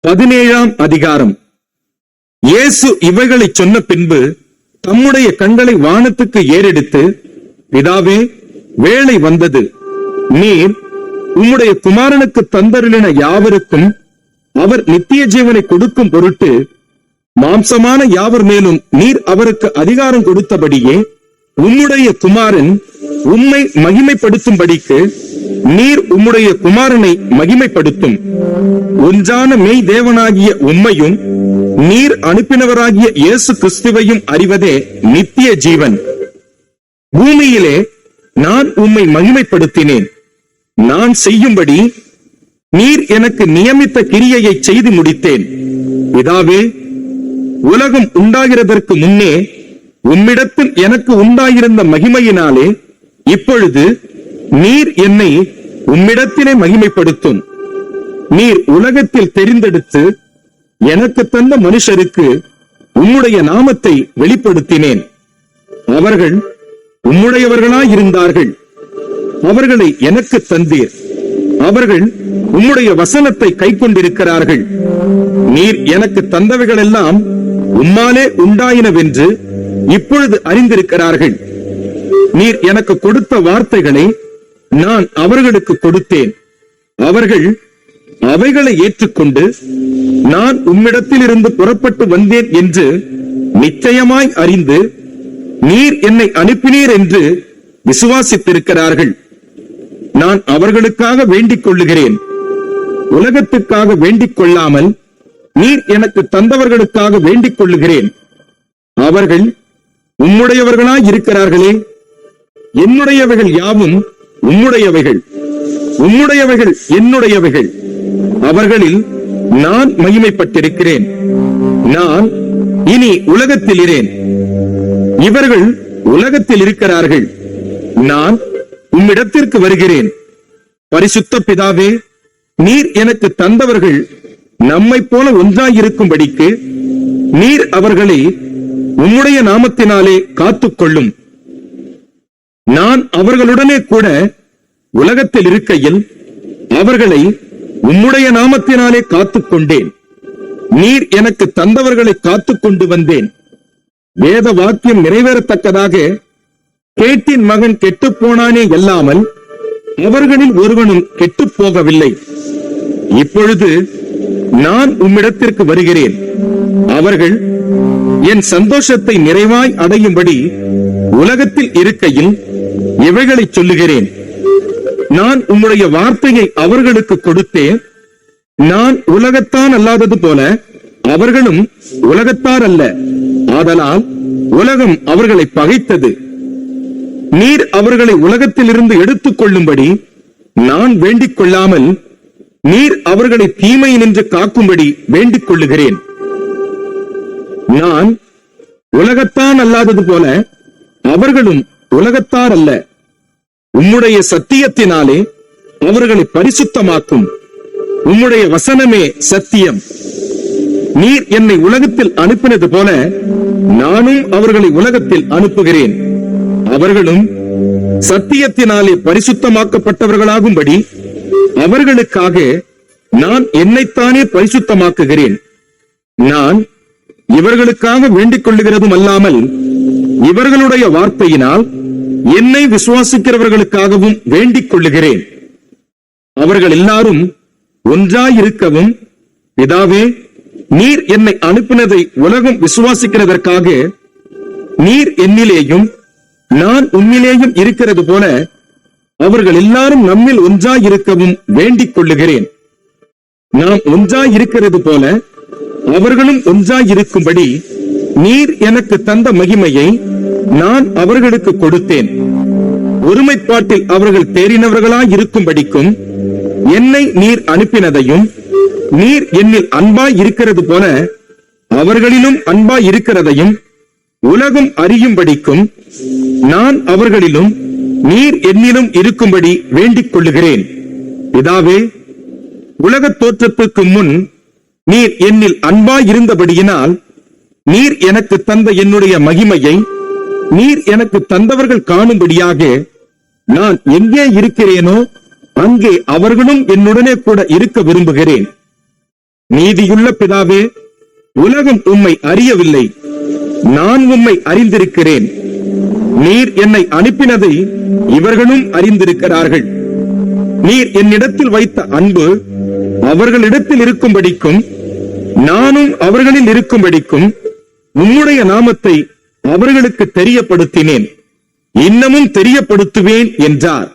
17ஆம் அதிகாரம். இயேசு இவைகளை சொன்ன பின்பு தம்முடைய கண்களை வானத்துக்கு ஏறெடுத்து, பிதாவே, வேளை வந்தது. நீர் உம்முடைய குமாரனுக்கு தந்தருளின யாவருக்கும் அவர் நித்திய ஜீவனை கொடுக்கும் பொருட்டு மாம்சமான யாவர் மேலும் நீர் அவருக்கு அதிகாரம் கொடுத்தபடியே உம்முடைய குமாரன் உம்மை மகிமைப்படுத்தும்படிக்கு நீர் உம்முடைய குமாரனை மகிமைப்படுத்தும். ஒன்றான மெய் தேவனாகிய உம்மையும் நீர் அனுப்பினவராகிய இயேசு கிறிஸ்துவையும் அறிவதே நித்திய ஜீவன். பூமியிலே நான் உம்மை மகிமைப்படுத்தினேன். நான் செய்யும்படி நீர் எனக்கு நியமித்த கிரியையை செய்து முடித்தேன். பிதாவே, உலகம் உண்டாகிறதற்கு முன்னே உம்மிடத்தில் எனக்கு உண்டாயிருந்த மகிமையினாலே இப்பொழுது நீர் என்னை உம்மிடத்திலே மகிமைப்படுத்தும். நீர் உலகத்தில் தெரிந்தெடுத்து எனக்கு தந்த மனுஷருக்கு உம்முடைய நாமத்தை வெளிப்படுத்தினேன். அவர்கள் உம்முடையவர்களாயிருந்தார்கள். அவர்களை எனக்கு தந்தீர். அவர்கள் உம்முடைய வசனத்தை கைக்கொண்டிருக்கிறார்கள். நீர் எனக்கு தந்தவைகள் எல்லாம் உம்மாலே உண்டாயினவென்று இப்பொழுது அறிந்திருக்கிறார்கள். நீர் எனக்கு கொடுத்த வார்த்தைகளை நான் அவர்களுக்கு கொடுத்தேன். அவர்கள் அவைகளை ஏற்றுக்கொண்டு நான் உம்மிடத்தில் இருந்து புறப்பட்டு வந்தேன் என்று நிச்சயமாய் அறிந்து நீர் என்னை அனுப்பினீர் என்று விசுவாசித்திருக்கிறார்கள். நான் அவர்களுக்காக வேண்டிக் கொள்ளுகிறேன். உலகத்துக்காக வேண்டிக் கொள்ளாமல் நீர் எனக்கு தந்தவர்களுக்காக வேண்டிக் கொள்ளுகிறேன். அவர்கள் உம்முடையவர்களாய் இருக்கிறார்களே. என்னுடையவைகள் யாவும் உம்முடையவைகள், உம்முடையவைகள் என்னுடையவைகள். அவர்களில் நான் மகிமைப்பட்டிருக்கிறேன். நான் இனி உலகத்தில் இரேன். இவர்கள் உலகத்தில் இருக்கிறார்கள். நான் உம்மிடத்திற்கு வருகிறேன். பரிசுத்த பிதாவே, நீர் எனக்கு தந்தவர்கள் நம்மை போல ஒன்றாயிருக்கும்படிக்கு நீர் அவர்களை உம்முடைய நாமத்தினாலே காத்துக்கொள்ளும். நான் அவர்களுடனே கூட உலகத்தில் இருக்கையில் அவர்களை உம்முடைய நாமத்தினாலே காத்துக்கொண்டேன். நீர் எனக்கு தந்தவர்களை காத்துக்கொண்டு வந்தேன். வேத வாக்கியம் நிறைவேறத்தக்கதாக கேட்டின் மகன் கெட்டுப்போனானே அல்லாமல் அவர்களில் ஒருவனும் கெட்டுப் போகவில்லை. இப்பொழுது நான் உம்மிடத்திற்கு வருகிறேன். அவர்கள் என் சந்தோஷத்தை நிறைவாய் அடையும்படி உலகத்தில் இருக்கையில் இவைகளை சொல்லுகிறேன். நான் உம்முடைய வார்த்தையை அவர்களுக்கு கொடுத்தேன். நான் உலகத்தான் அல்லாதது போல அவர்களும் உலகத்தார் அல்ல. ஆதலால் உலகம் அவர்களை பகைத்தது. நீர் அவர்களை உலகத்திலிருந்து எடுத்துக் கொள்ளும்படி நான் வேண்டிக் கொள்ளாமல் நீர் அவர்களை தீமை நின்று காக்கும்படி வேண்டிக் கொள்ளுகிறேன். நான் உலகத்தான் அல்லாதது போல அவர்களும் உலகத்தார் அல்ல. உம்முடைய சத்தியத்தினாலே அவர்களை பரிசுத்தமாக்கும். உம்முடைய வசனமே சத்தியம். நீர் என்னை உலகத்தில் அனுப்பினது போல நானும் அவர்களை உலகத்தில் அனுப்புகிறேன். அவர்களும் சத்தியத்தினாலே பரிசுத்தமாக்கப்பட்டவர்களாகும்படி அவர்களுக்காக நான் என்னைத்தானே பரிசுத்தமாக்குகிறேன். நான் இவர்களுக்காக வேண்டிக் கொள்ளுகிறதும் அல்லாமல் இவர்களுடைய வார்த்தையினால் என்னை விசுவாசிக்கிறவர்களுக்காகவும் வேண்டிக் கொள்ளுகிறேன். அவர்கள் எல்லாரும் ஒன்றாயிருக்கவும், பிதாவே, நீர் என்னை அனுப்பினதை உலகம் விசுவாசிக்கிறதற்காக நீர் என்னிலேயும் நான் உம்மிலேயும் இருக்கிறது போல அவர்கள் எல்லாரும் நம்மில் ஒன்றாயிருக்கவும் வேண்டிக் கொள்ளுகிறேன். நாம் ஒன்றாயிருக்கிறது போல அவர்களும் ஒன்றாயிருக்கும்படி நீர் எனக்கு தந்த மகிமையை நான் அவர்களுக்கு கொடுத்தேன். ஒருமைப்பாட்டில் அவர்கள் தேறினவர்களாயிருக்கும்படிக்கும் என்னை நீர் அனுப்பினதையும் நீர் என்னில் அன்பாய் இருக்கிறது போல அவர்களிலும் அன்பாய் இருக்கிறதையும் உலகம் அறியும்படிக்கும் நான் அவர்களிலும் நீர் என்னிலும் இருக்கும்படி வேண்டிக் கொள்ளுகிறேன். பிதாவே, உலகத் தோற்றத்துக்கு முன் நீர் என்னில் அன்பாய் இருந்தபடியினால் நீர் எனக்கு தந்த என்னுடைய மகிமையை நீர் எனக்கு தந்தவர்கள் காணும்படியாக நான் எங்கே இருக்கிறேனோ அங்கே அவர்களும் என்னுடனே கூட இருக்க விரும்புகிறேன். நீதியுள்ள பிதாவே, உலகம் உம்மை அறியவில்லை, நான் உம்மை அறிந்திருக்கிறேன். நீர் என்னை அனுப்பினதை இவர்களும் அறிந்திருக்கிறார்கள். நீர் என்னிடத்தில் வைத்த அன்பு அவர்களிடத்தில் இருக்கும்படிக்கும் நானும் அவர்களில் இருக்கும்படிக்கும் உம்முடைய நாமத்தை அவர்களுக்கு தெரியப்படுத்தினேன், இன்னமும் தெரியப்படுத்துவேன் என்றார்.